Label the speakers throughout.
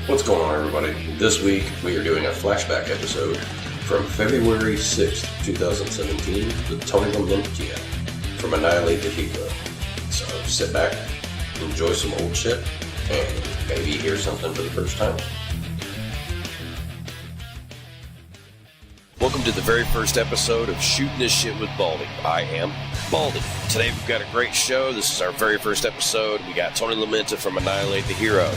Speaker 1: What's going on, everybody? This week we are doing a flashback episode from February 6th, 2017 with Tony Lamantia from Annihilate the Hero. So sit back, enjoy some old shit, and maybe hear something for the first time.
Speaker 2: Welcome to the very first episode of Shooting This Shit with Baldy. I am Baldy. Today we've got a great show. This is our very first episode. We got Tony Lamantia from Annihilate the Hero.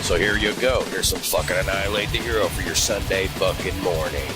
Speaker 2: So here you go. Here's some fucking Annihilate the Hero for your Sunday fucking morning.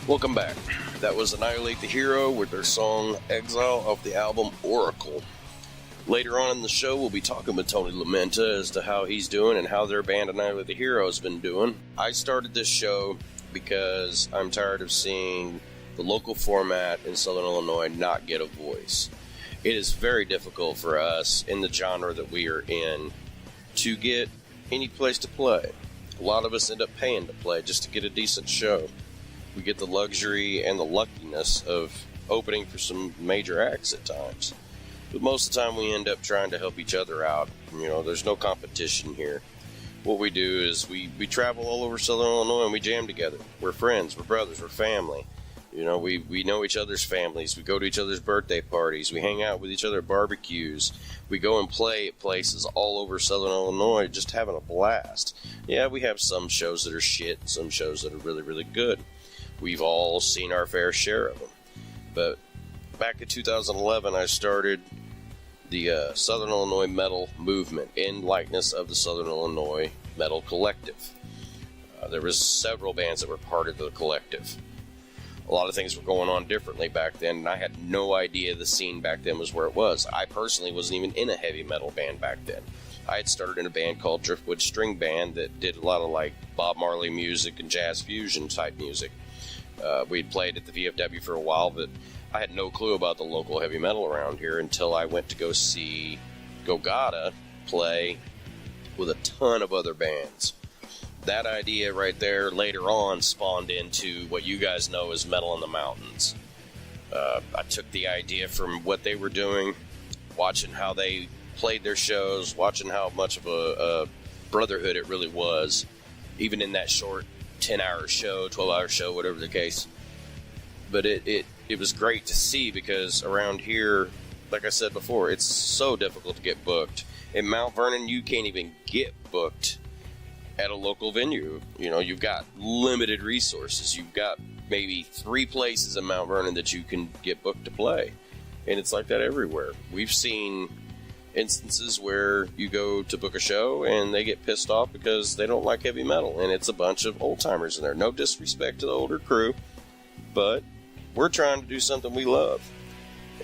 Speaker 2: Welcome back. That was Annihilate the Hero with their song Exile off the album Oracle. Later on in the show, we'll be talking with Tony Lamantia as to how he's doing and how their band Annihilate the Hero has been doing. I started this show because I'm tired of seeing the local format in Southern Illinois not get a voice. It is very difficult for us in the genre that we are in to get any place to play. A lot of us end up paying to play just to get a decent show. We get the luxury and the luckiness of opening for some major acts at times. But most of the time we end up trying to help each other out. There's no competition here. What we do is we travel all over Southern Illinois and we jam together. We're friends, we're brothers, we're family. We know each other's families. We go to each other's birthday parties. We hang out with each other at barbecues. We go and play at places all over Southern Illinois, just having a blast. Yeah, we have some shows that are shit and some shows that are really, really good. We've all seen our fair share of them. But back in 2011, I started the Southern Illinois Metal Movement in likeness of the Southern Illinois Metal Collective. There was several bands that were part of the collective. A lot of things were going on differently back then, and I had no idea the scene back then was where it was. I personally wasn't even in a heavy metal band back then. I had started in a band called Driftwood String Band that did a lot of Bob Marley music and jazz fusion type music. We'd played at the VFW for a while, but I had no clue about the local heavy metal around here until I went to go see Gogata play with a ton of other bands. That idea right there later on spawned into what you guys know as Metal in the Mountains. I took the idea from what they were doing, watching how they played their shows, watching how much of a brotherhood it really was, even in that short 10-hour show, 12-hour show, whatever the case. But it was great to see because around here, like I said before, it's so difficult to get booked. In Mount Vernon, you can't even get booked at a local venue. You've got limited resources. You've got maybe 3 places in Mount Vernon that you can get booked to play. And it's like that everywhere. We've seen instances where you go to book a show and they get pissed off because they don't like heavy metal, and it's a bunch of old timers in there. No disrespect to the older crew, but we're trying to do something we love.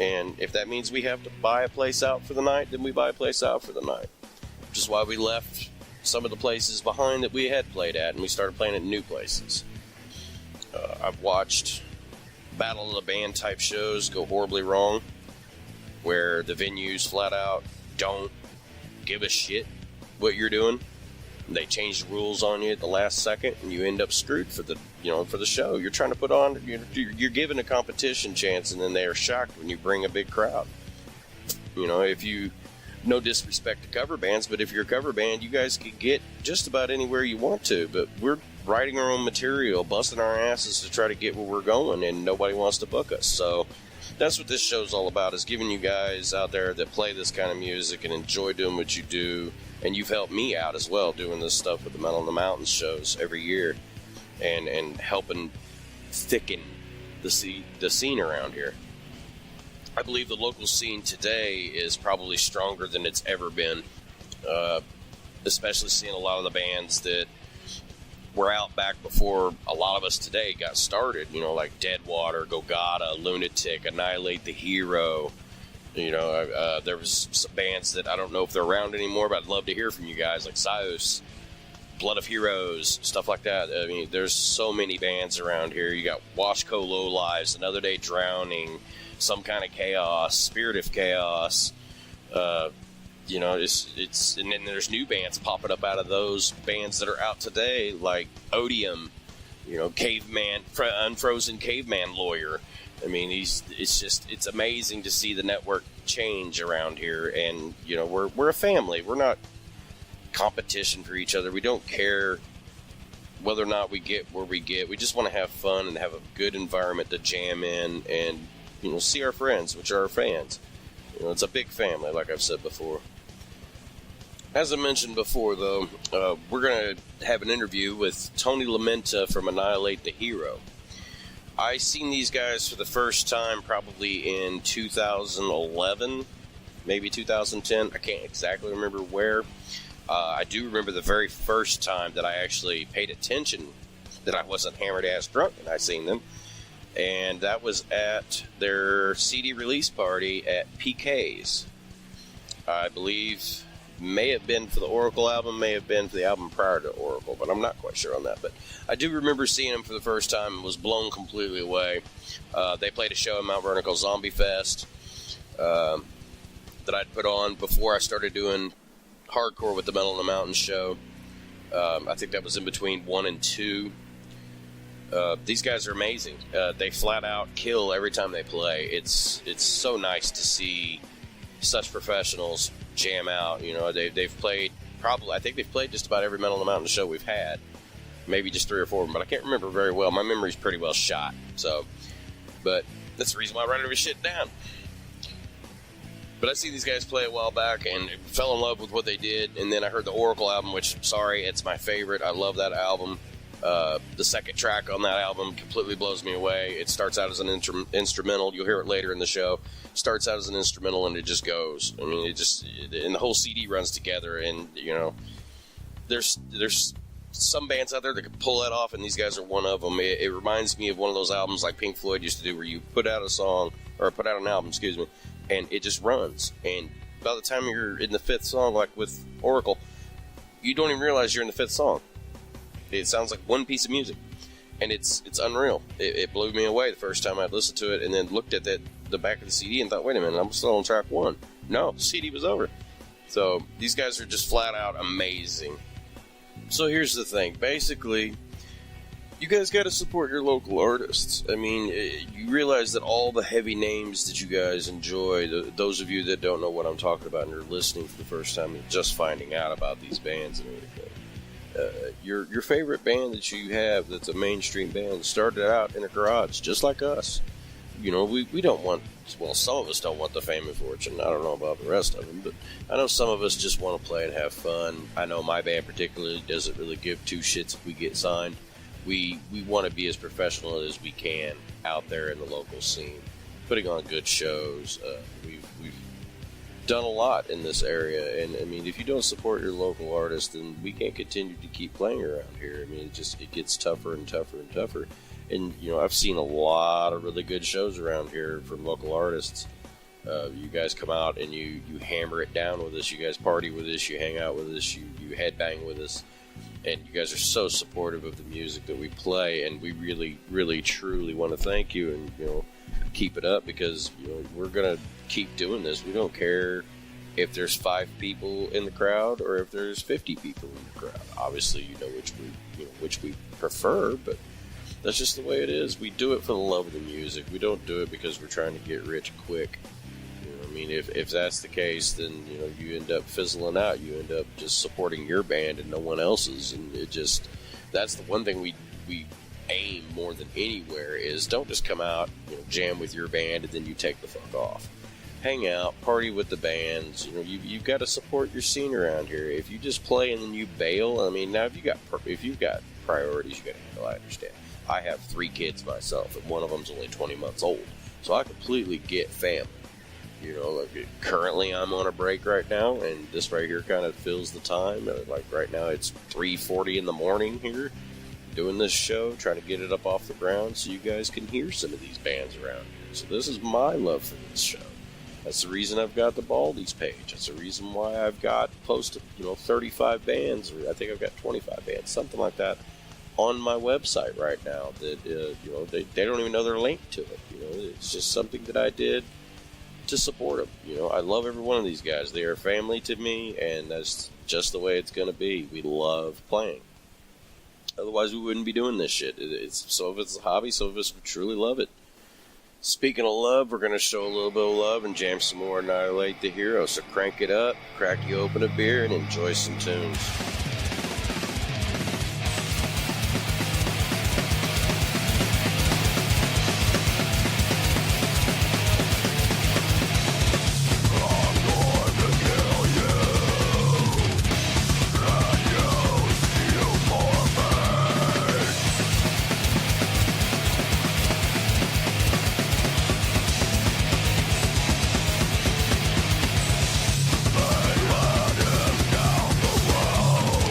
Speaker 2: And if that means we have to buy a place out for the night, then we buy a place out for the night. Which is why we left some of the places behind that we had played at, and we started playing at new places. I've watched Battle of the Band type shows go horribly wrong, where the venues flat out don't give a shit what you're doing. They change the rules on you at the last second, and you end up screwed for the show you're trying to put on. You're given a competition chance, and then they are shocked when you bring a big crowd. No disrespect to cover bands, but if you're a cover band, you guys can get just about anywhere you want to. But we're writing our own material, busting our asses to try to get where we're going, and nobody wants to book us. So that's what this show's all about, is giving you guys out there that play this kind of music and enjoy doing what you do. And you've helped me out as well doing this stuff with the Metal in the Mountains shows every year, and helping thicken the scene around here. I believe the local scene today is probably stronger than it's ever been, especially seeing a lot of the bands that were out back before a lot of us today got started, like Deadwater, Gogata, Lunatic, Annihilate the Hero. There was some bands that I don't know if they're around anymore, but I'd love to hear from you guys, like Sios, Blood of Heroes, stuff like that. I mean, there's so many bands around here. You got Washco Low Lives, Another Day Drowning, Some Kind of Chaos, Spirit of Chaos. It's and then there's new bands popping up out of those bands that are out today, like Odium, Caveman, Unfrozen Caveman Lawyer. I mean, it's amazing to see the network change around here, and we're a family. We're not competition for each other. We don't care whether or not we get where we get. We just want to have fun and have a good environment to jam in and see our friends, which are our fans. It's a big family, like I've said before. As I mentioned before, though, we're going to have an interview with Tony Lamantia from Annihilate the Hero. I seen these guys for the first time probably in 2011, maybe 2010. I can't exactly remember where. I do remember the very first time that I actually paid attention, that I wasn't hammered ass drunk and I seen them. and that was at their CD release party at PK's. I believe may have been for the Oracle album, may have been for the album prior to Oracle, but I'm not quite sure on that. But I do remember seeing them for the first time and was blown completely away. They played a show in Mount Vernon called Zombie Fest that I'd put on before I started doing hardcore with the Metal in the Mountains show. I think that was in between 1 and 2. These guys are amazing. They flat out kill every time they play. It's so nice to see such professionals jam out. You know, they've played I think they've played just about every Metal in the Mountain show we've had. Maybe just 3 or 4 of them, but I can't remember very well. My memory's pretty well shot. But that's the reason why I write every shit down. But I see these guys play a while back and fell in love with what they did. And then I heard the Oracle album, which, sorry, it's my favorite. I love that album. The second track on that album completely blows me away. It starts out as an instrumental. You'll hear it later in the show. Starts out as an instrumental and it just goes. I mean, and the whole CD runs together. And, you know, there's some bands out there that can pull that off, and these guys are one of them. It reminds me of one of those albums like Pink Floyd used to do, where you put out an album, and it just runs. And by the time you're in the 5th song, like with Oracle, you don't even realize you're in the 5th song. It sounds like one piece of music, and it's unreal. It blew me away the first time I listened to it, and then looked at the back of the CD and thought, wait a minute, I'm still on track 1. No, the CD was over. So these guys are just flat out amazing. So here's the thing. Basically, you guys got to support your local artists. I mean, you realize that all the heavy names that you guys enjoy, those of you that don't know what I'm talking about and are listening for the first time and just finding out about these bands and everything, your favorite band that you have that's a mainstream band started out in a garage, just like us. You know, we don't want, well, some of us don't want the fame and fortune. I don't know about the rest of them, but I know some of us just want to play and have fun. I know my band particularly doesn't really give two shits if we get signed. We want to be as professional as we can out there in the local scene, putting on good shows. We've done a lot in this area, and I mean, if you don't support your local artists, then we can't continue to keep playing around here. I mean, it gets tougher and tougher and tougher. And, you know, I've seen a lot of really good shows around here from local artists. You guys come out and you hammer it down with us. You guys party with us. You hang out with us. You headbang with us. And you guys are so supportive of the music that we play. And we really, really, truly want to thank you and, you know, keep it up, because, you know, we're going to keep doing this. We don't care if there's 5 people in the crowd or if there's 50 people in the crowd. Obviously, you know which we prefer, but that's just the way it is. We do it for the love of the music. We don't do it because we're trying to get rich quick. You know, I mean, if that's the case, then, you know, you end up fizzling out. You end up just supporting your band and no one else's, and that's the one thing we aim more than anywhere is don't just come out, you know, jam with your band and then you take the fuck off. Hang out, party with the bands. You know, you've got to support your scene around here. If you just play and then you bail, I mean, now if you've got priorities you got to handle, I understand. I have 3 kids myself, and one of them's only 20 months old, so I completely get family. You know, like currently I'm on a break right now, and this right here kind of fills the time. Like right now it's 3:40 in the morning here, doing this show, trying to get it up off the ground so you guys can hear some of these bands around here. So this is my love for this show. That's the reason I've got the Baldies page. That's the reason why I've got close to, 35 bands, or I think I've got 25 bands, something like that, on my website right now that, they don't even know they're linked to it. You know, it's just something that I did to support them. You know, I love every one of these guys. They are family to me, and that's just the way it's going to be. We love playing. Otherwise, we wouldn't be doing this shit. Some of it's a hobby, some of us truly love it. Speaking of love, we're going to show a little bit of love and jam some more Annihilate the Hero. So crank it up, crack you open a beer, and enjoy some tunes.
Speaker 3: They led him down the road.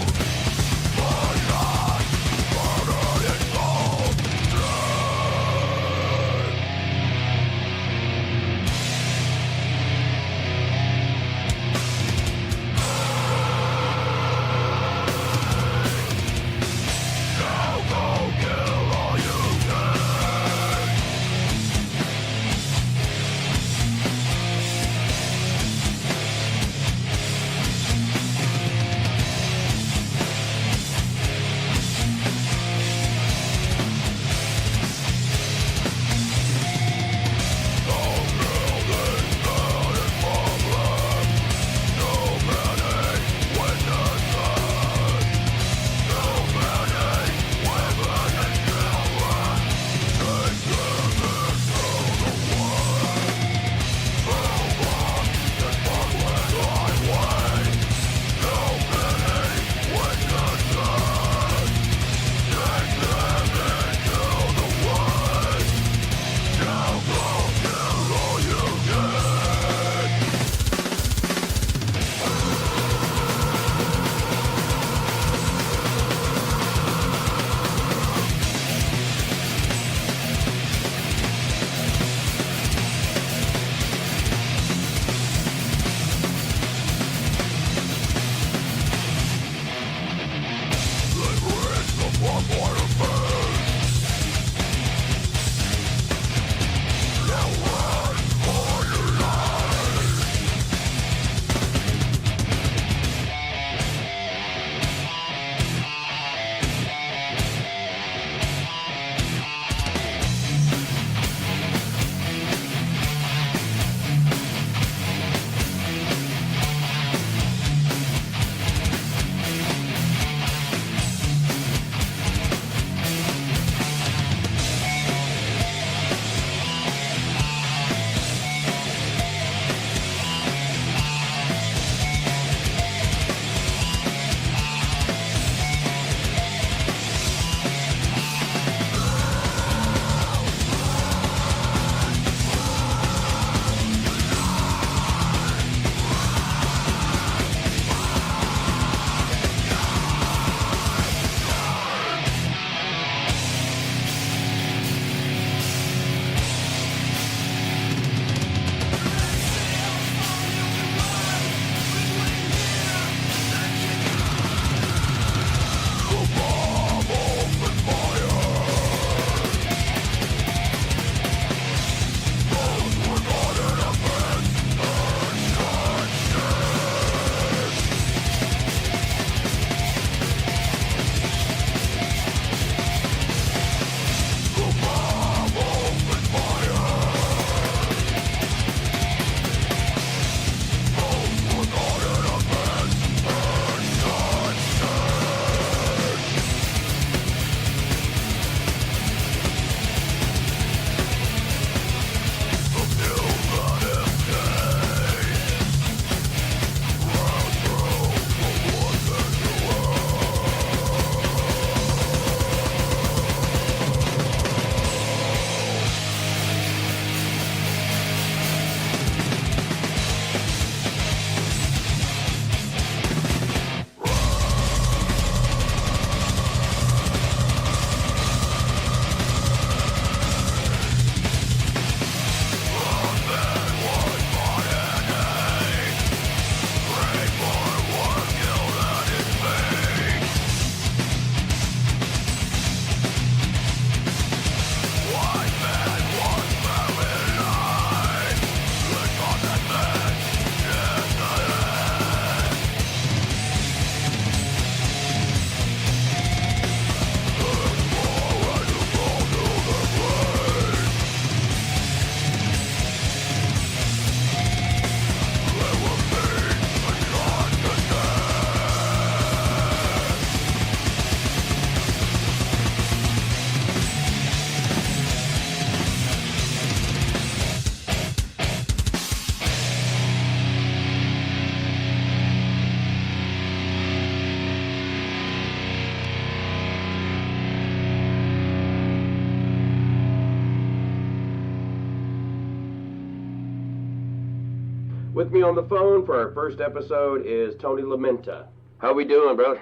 Speaker 1: With me on the phone for our first episode is Tony Lamantia. How we doing, brother?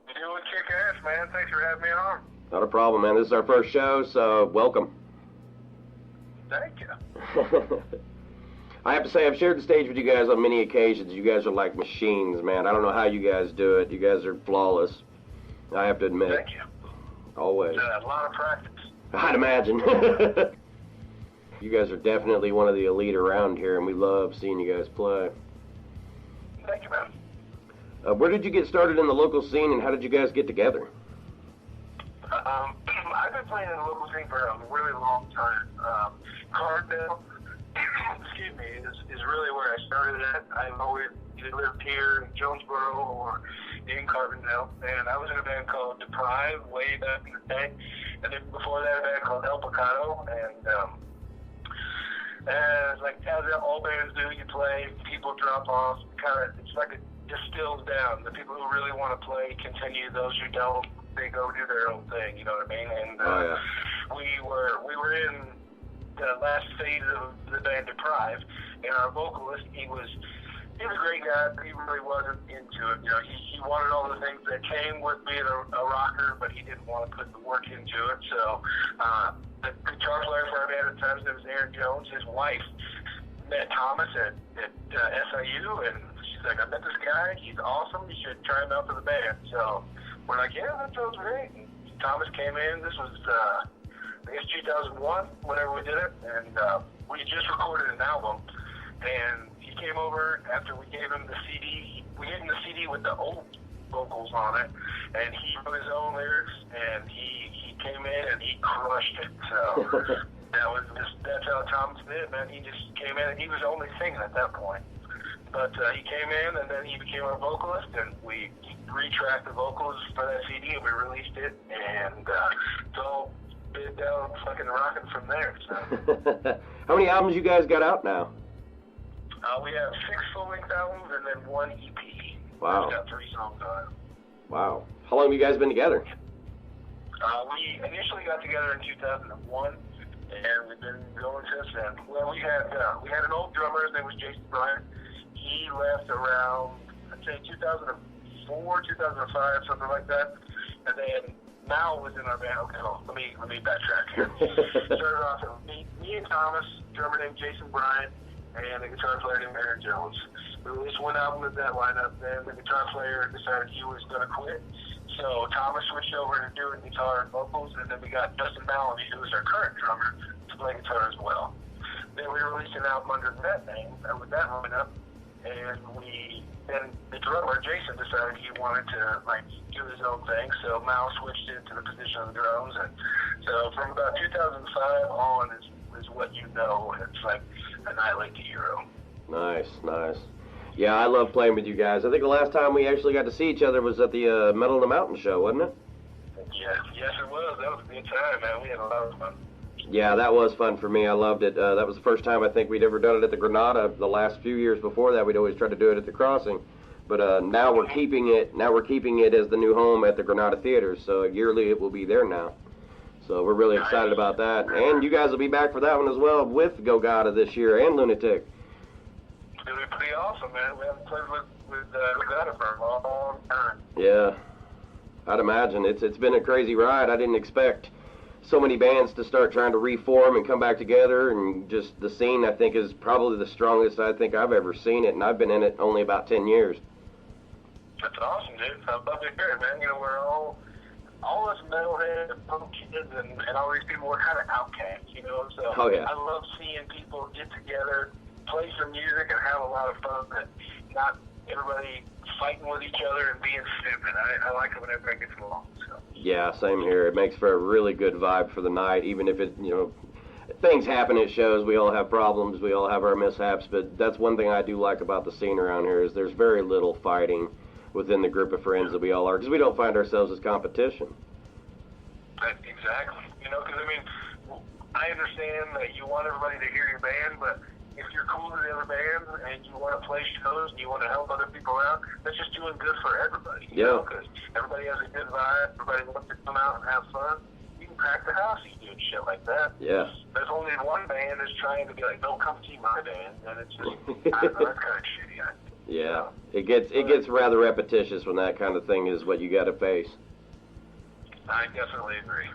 Speaker 3: Doing kick-ass, man. Thanks for having me on.
Speaker 1: Not a problem, man. This is our first show, so welcome.
Speaker 3: Thank you.
Speaker 1: I have to say, I've shared the stage with you guys on many occasions. You guys are like machines, man. I don't know how you guys do it. You guys are flawless. I have to admit.
Speaker 3: Thank you.
Speaker 1: Always.
Speaker 3: A lot of practice.
Speaker 1: I'd imagine. You guys are definitely one of the elite around here, and we love seeing you guys play.
Speaker 3: Thank you, man.
Speaker 1: Where did you get started in the local scene, and how did you guys get together?
Speaker 3: I've been playing in the local scene for a really long time. Cardell, excuse me, is really where I started at. I've always either lived here in Jonesboro or in Carbondale, and I was in a band called Deprive way back in the day, and then before that a band called Ep1, and like as all bands do, you play, people drop off, it's like it distills down. The people who really want to play continue, those who don't, they go do their own thing, you know what I mean? And we were in the last phase of the band Deprive, and our vocalist, he was a great guy, but he really wasn't into it. You know, he wanted all the things that came with being a rocker, but he didn't want to put the work into it. So the guitar player for our band at the time, it was Aaron Jones. His wife met Thomas at SIU, and she's like, I met this guy. He's awesome. You should try him out for the band. So we're like, yeah, that sounds great. And Thomas came in. This was, I guess, 2001, whenever we did it. And we just recorded an album. And he came over after we gave him the CD. We gave him the CD with the old vocals on it. And he wrote his own lyrics. And he came in and he crushed it. So that's how Thomas did, man. He just came in and he was only singing at that point. But he came in and then he became our vocalist, and we retracked the vocals for that CD and we released it, and it's all been down fucking rocking from there. So.
Speaker 1: How many albums you guys got out now?
Speaker 3: We have 6 full-length albums and then 1 EP.
Speaker 1: Wow.
Speaker 3: We've got 3 songs on it.
Speaker 1: Wow. How long have you guys been together?
Speaker 3: We initially got together in 2001, and we've been going since then. Well, we had an old drummer. His name was Jason Bryant. He left around, I'd say, 2004, 2005, something like that. And then Mal was in our band. Okay, well, let me backtrack here. Started off with me and Thomas, drummer named Jason Bryant, and a guitar player named Aaron Jones. We released 1 album with that lineup. Then the guitar player decided he was going to quit. So Thomas switched over to doing guitar and vocals, and then we got Dustin Maloney, who is our current drummer, to play guitar as well. Then we released an album under that name, with that lineup, and then the drummer, Jason, decided he wanted to do his own thing, so Mal switched into the position of the drums, and so from about 2005 on is what you know. It's like Annihilate the Hero.
Speaker 1: Nice. Yeah, I love playing with you guys. I think the last time we actually got to see each other was at the Metal in the Mountain show, wasn't it?
Speaker 3: Yes, it was. That was a good time, man. We had a lot of fun.
Speaker 1: Yeah, that was fun for me. I loved it. That was the first time I think we'd ever done it at the Granada. The last few years before that, we'd always tried to do it at the Crossing. But now we're keeping it. Now we're keeping it as the new home at the Granada Theater. So yearly, it will be there now. So we're really excited about that. And you guys will be back for that one as well with Go-Gotta this year and Lunatic.
Speaker 3: It'll be pretty awesome, man. We haven't played with Go-Gotta for a long time.
Speaker 1: Yeah, I'd imagine. It's been a crazy ride. I didn't expect so many bands to start trying to reform and come back together, and just the scene, I think, is probably the strongest I think I've ever seen it, and I've been in it only about 10 years.
Speaker 3: That's awesome, dude. I'd love to hear it, man. You know, we're all us metalheads and punk kids and all these people were kind of outcasts, you know, so I love seeing people get together, play some music, and have a lot of fun, but not everybody fighting with each other and being stupid. I like it when everybody gets along. So.
Speaker 1: Yeah, same here. It makes for a really good vibe for the night, even if things happen at shows. We all have problems. We all have our mishaps, but that's one thing I do like about the scene around here is there's very little fighting within the group of friends that we all are, because we don't find ourselves as competition.
Speaker 3: Exactly. You know, because, I mean, I understand that you want everybody to hear your band, but if you're cool with the other bands and you want to play shows and you want to help other people out, that's just doing good for everybody. You know, because everybody has a good vibe, everybody wants to come out and have fun. You pack the house, he's doing shit like that.
Speaker 2: Yeah.
Speaker 3: There's only one band that's trying to be like, don't come see my band, and it's just, I don't know, that's kind of shitty.
Speaker 2: Yeah, it gets rather repetitious when that kind of thing is what you got to face.
Speaker 3: I definitely agree.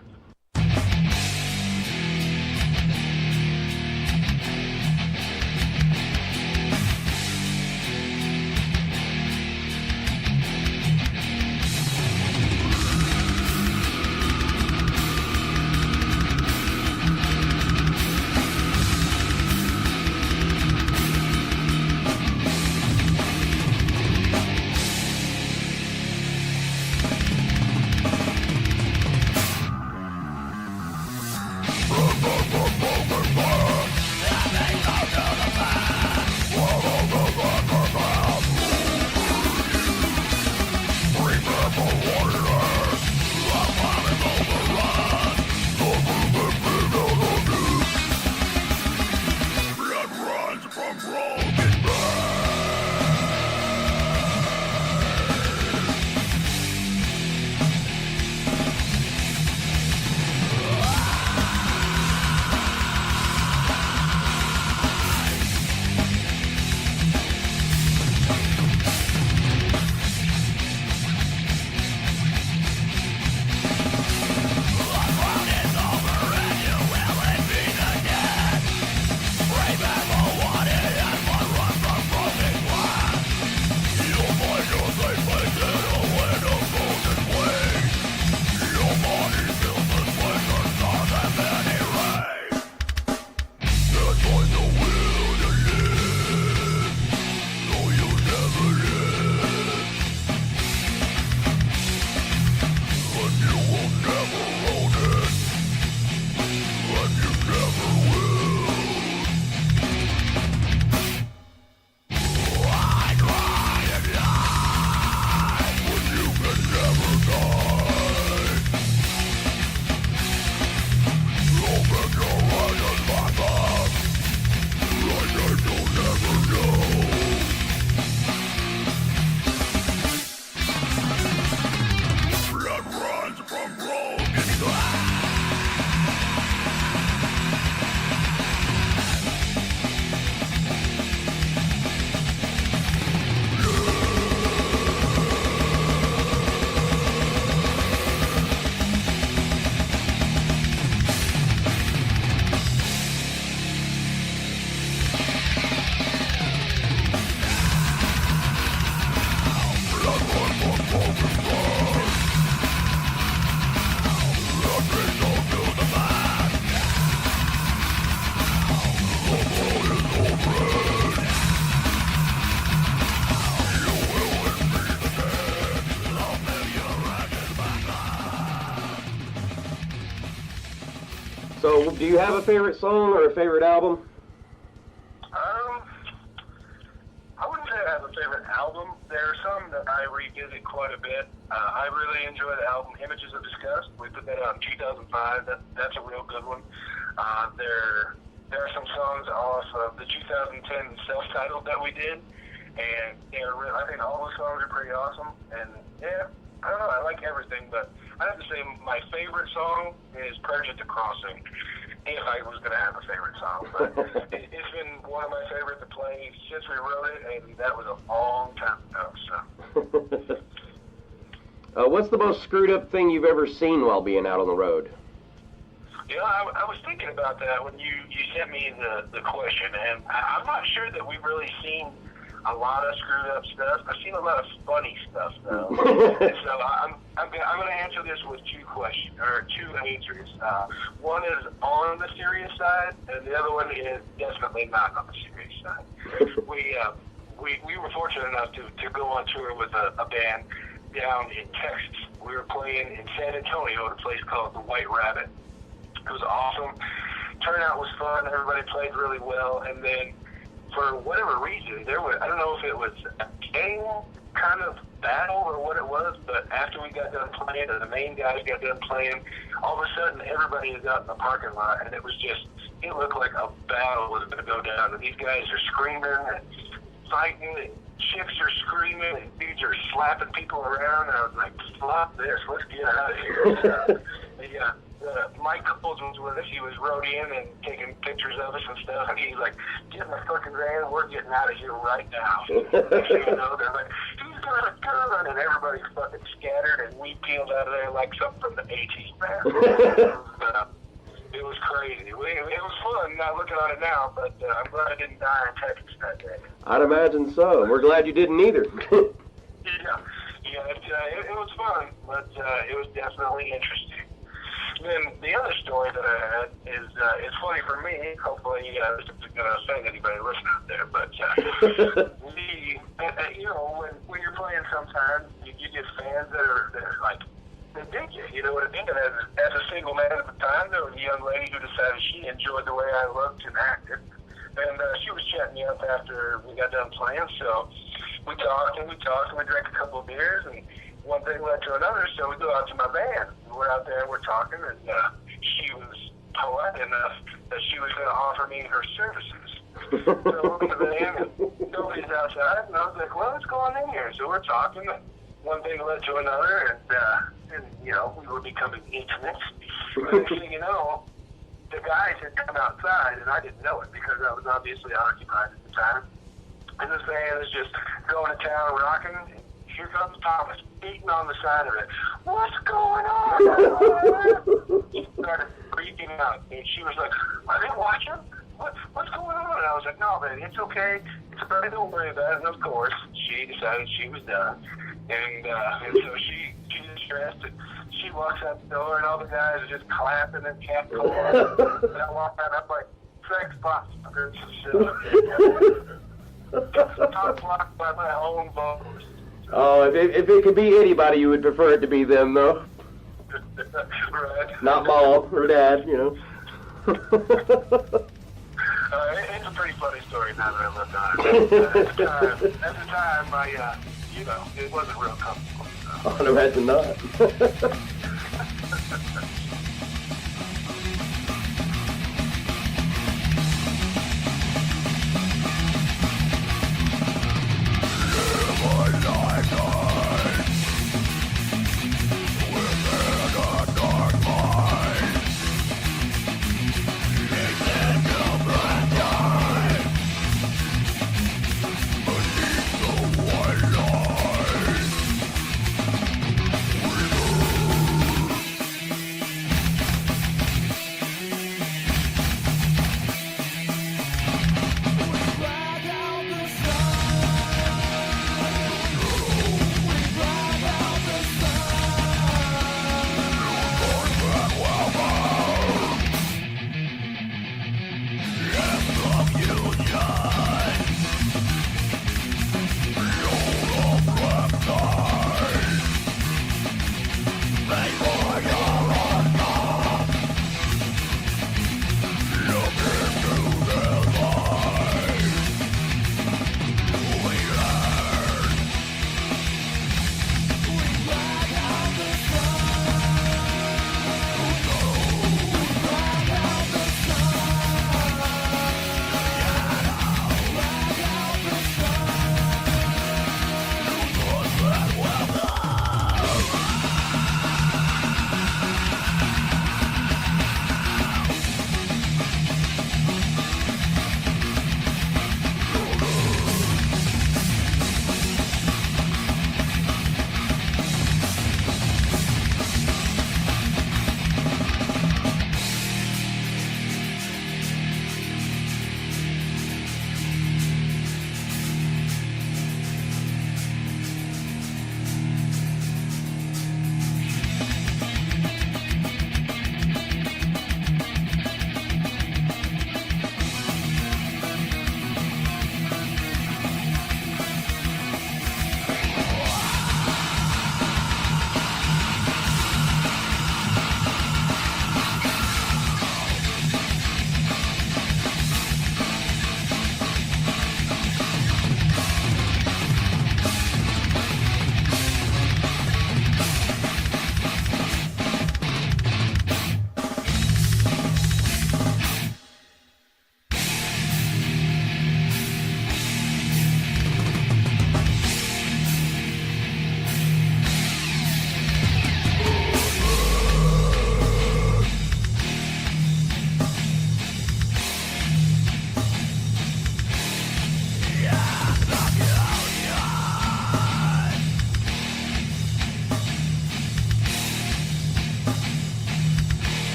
Speaker 2: So, do you have a favorite song or a favorite album?
Speaker 3: I wouldn't say I have a favorite album. There are some that I revisit quite a bit. I really enjoy the album Images of Disgust. We put that out in 2005. That's a real good one. There are some songs off of the 2010 self-titled that we did, and I think all the songs are pretty awesome. And yeah, I don't know, I like everything, but I have to say my favorite song is Purge at the Crossing, if I was going to have a favorite song. But it's been one of my favorites to play since we wrote it, and that was a long time ago. So.
Speaker 2: What's the most screwed up thing you've ever seen while being out on the road?
Speaker 3: You know, I was thinking about that when you sent me the question, and I'm not sure that we've really seen a lot of screwed up stuff. I've seen a lot of funny stuff, though. And so I'm going to answer this with two answers. One is on the serious side, and the other one is definitely not on the serious side. We were fortunate enough to go on tour with a band down in Texas. We were playing in San Antonio at a place called the White Rabbit. It was awesome. Turnout was fun. Everybody played really well. And then, for whatever reason, I don't know if it was a gang kind of battle or what it was, but after we got done playing, and the main guys got done playing, all of a sudden everybody was out in the parking lot, and it looked like a battle was going to go down. And these guys are screaming and fighting, and chicks are screaming, and dudes are slapping people around. And I was like, stop this, let's get out of here. Mike Coles was with us. He was roadieing and taking pictures of us and stuff. And he's like, "Get in the fucking van. We're getting out of here right now." Next thing you know, they're like, "Who's got a gun?" And everybody's fucking scattered, and we peeled out of there like something from the 80s, man. It was crazy. It was fun not looking on it now, but I'm glad I didn't die in Texas that day.
Speaker 4: I'd imagine so. We're glad you didn't either.
Speaker 3: Yeah, it was fun, but it was definitely interesting. Then the other story that I had is it's funny for me. Hopefully, this isn't going to offend anybody listening out there, but you know, when you're playing, sometimes you get fans that are like, they dig you. You know what I mean? And as a single man at the time, there was a young lady who decided she enjoyed the way I looked and acted, and she was chatting me up after we got done playing. So we talked and we drank a couple of beers, and one thing led to another, so we go out to my van. We're out there and we're talking, and she was polite enough that she was going to offer me her services. So we're in the van, and nobody's outside, and I was like, well, let's go on in here. So we're talking, and one thing led to another, and you know, we were becoming intimate. The next thing you know, the guys had come outside, and I didn't know it because I was obviously occupied at the time. And this van is just going to town, rocking. Here comes Thomas, beating on the side of it. What's going on? He started freaking out, and she was like, "Are they watching? What's going on?" And I was like, "No, man, it's okay. It's okay. Don't worry about it." And of course, she decided she was done, and so she just dressed, and she walks out the door, and all the guys are just clapping and catcalling. And I walk out, I'm like, "Sex box." Top blocked by my own vocals.
Speaker 4: Oh, if it could be anybody, you would prefer it to be them, though.
Speaker 3: Right.
Speaker 4: Not Mom or Dad, you know.
Speaker 3: It's a pretty funny story now that I look on it. At the time, I, you know, it wasn't real comfortable. So.
Speaker 4: I'd imagine not.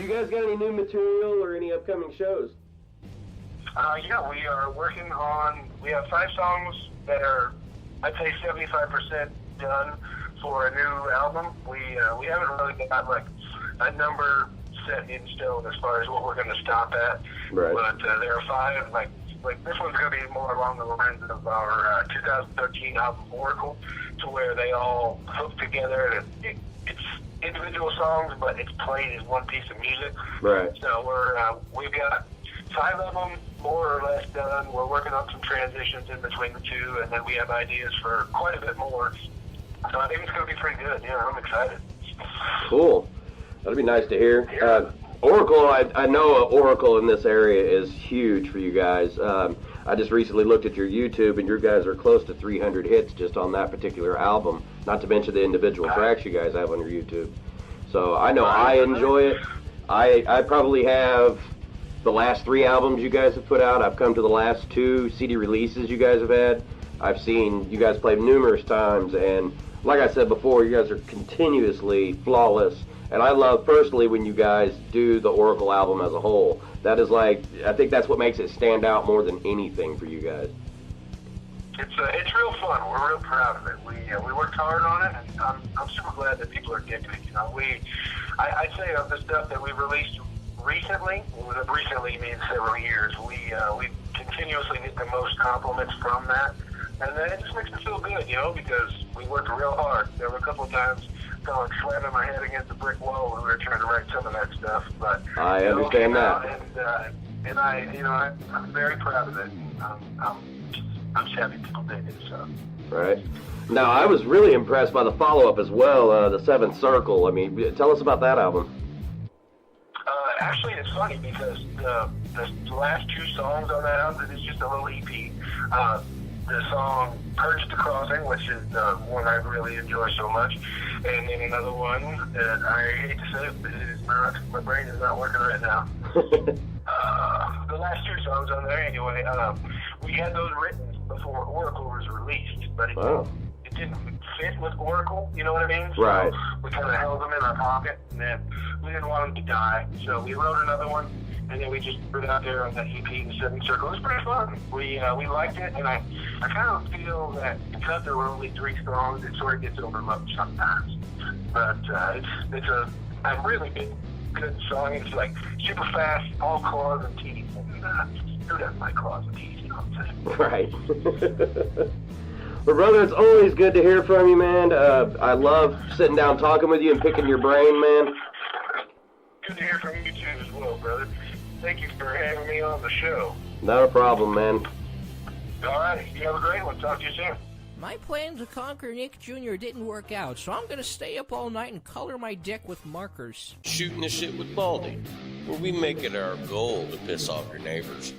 Speaker 4: you guys got any new material or any upcoming shows?
Speaker 3: Yeah, we are working on. We have 5 songs that are, I'd say, 75% done for a new album. We haven't really got like a number set in stone as far as what we're going to stop at.
Speaker 4: Right.
Speaker 3: But there are 5 like this one's going to be more along the lines of our 2013 album Oracle, to where they all hook together. And it's individual songs, but it's played as one piece of music.
Speaker 4: Right.
Speaker 3: So we've got 5 of them more or less done. We're working on some transitions in between the 2, and then we have ideas for quite a bit more. So I think it's going to be pretty good. Yeah, I'm excited.
Speaker 4: Cool. That'd be nice to hear. Oracle, I know Oracle in this area is huge for you guys. I just recently looked at your YouTube, and you guys are close to 300 hits just on that particular album, not to mention the individual tracks you guys have on your YouTube. So I know I enjoy it. I probably have the last 3 albums you guys have put out. I've come to the last 2 CD releases you guys have had. I've seen you guys play numerous times, and like I said before, you guys are continuously flawless. And I love personally when you guys do the Oracle album as a whole. That is like, I think that's what makes it stand out more than anything for you guys.
Speaker 3: It's real fun. We're real proud of it. We worked hard on it, and I'm super glad that people are digging it. You know, I'd say of the stuff that we released recently means several years, we continuously get the most compliments from that, and then it just makes me feel good, you know, because we worked real hard. There were a couple of times going slamming my head against the brick wall when we were trying to write some of that stuff, but
Speaker 4: I understand that.
Speaker 3: And I'm very proud of it. I'm just happy people did it. So.
Speaker 4: Right. Now, I was really impressed by the follow-up as well, the Seventh Circle. I mean, tell us about that album.
Speaker 3: Actually, it's funny because the last 2 songs on that album is just a little EP. The song Purge the Crossing, which is one I really enjoy so much, and then another one that I hate to say it, but it is not, my brain is not working right now. The last 2 songs on there, anyway, we had those written before Oracle was released, but it didn't fit with Oracle, you know what I mean?
Speaker 4: Right.
Speaker 3: So we kind of held them in our pocket, and then we didn't want them to die, so we wrote another one, and then we just put it out there on that EP, The Seventh Circle. It was pretty fun. We liked it, and I kind of feel that because there were only 3 songs, it sort of gets overlooked sometimes. But it's a really good song. It's like super fast, all claws and teeth, and who doesn't like claws and teeth, you know what I'm saying?
Speaker 4: Right. Well, brother, it's always good to hear from you, man. I love sitting down talking with you and picking your brain, man.
Speaker 3: Good to hear from you, too, as well, brother. Thank you for having me on the show.
Speaker 4: Not a problem, man.
Speaker 3: All right. You have a great one. Talk to you soon.
Speaker 5: My plan to conquer Nick Jr. didn't work out, so I'm going to stay up all night and color my deck with markers.
Speaker 2: Shooting the Shit with Baldy, where we make it our goal to piss off your neighbors.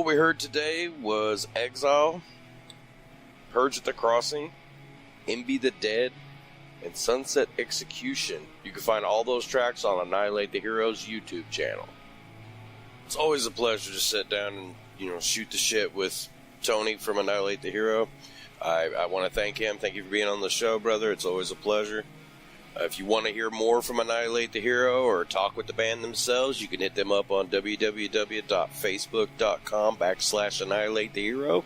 Speaker 2: we heard today was Exile, Purge at the Crossing, Envy the Dead, and Sunset Execution. You can find all those tracks on Annihilate the Hero's YouTube channel. It's always a pleasure to sit down and, shoot the shit with Tony from Annihilate the Hero. I want to thank him. Thank you for being on the show, brother. It's always a pleasure. If you want to hear more from Annihilate the Hero or talk with the band themselves, you can hit them up on www.facebook.com/Annihilate the Hero.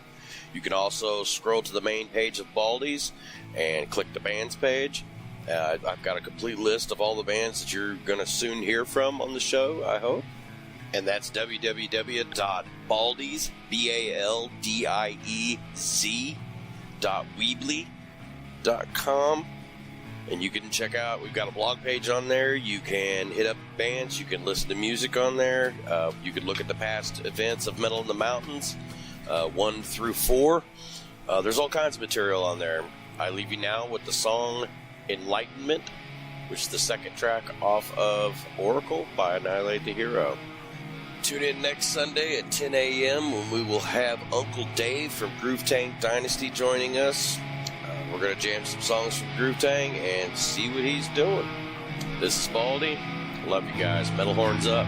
Speaker 2: You can also scroll to the main page of Baldy's and click the bands page. I've got a complete list of all the bands that you're going to soon hear from on the show, I hope. And that's www.baldiez.weebly.com. And you can check out, we've got a blog page on there. You can hit up bands. You can listen to music on there. You can look at the past events of Metal in the Mountains, 1 through 4. There's all kinds of material on there. I leave you now with the song Enlightenment, which is the second track off of Oracle by Annihilate the Hero. Tune in next Sunday at 10 a.m. when we will have Uncle Dave from Groove Tank Dynasty joining us. We're going to jam some songs from Groove Tank and see what he's doing. This is Baldy. Love you guys. Metal horns up.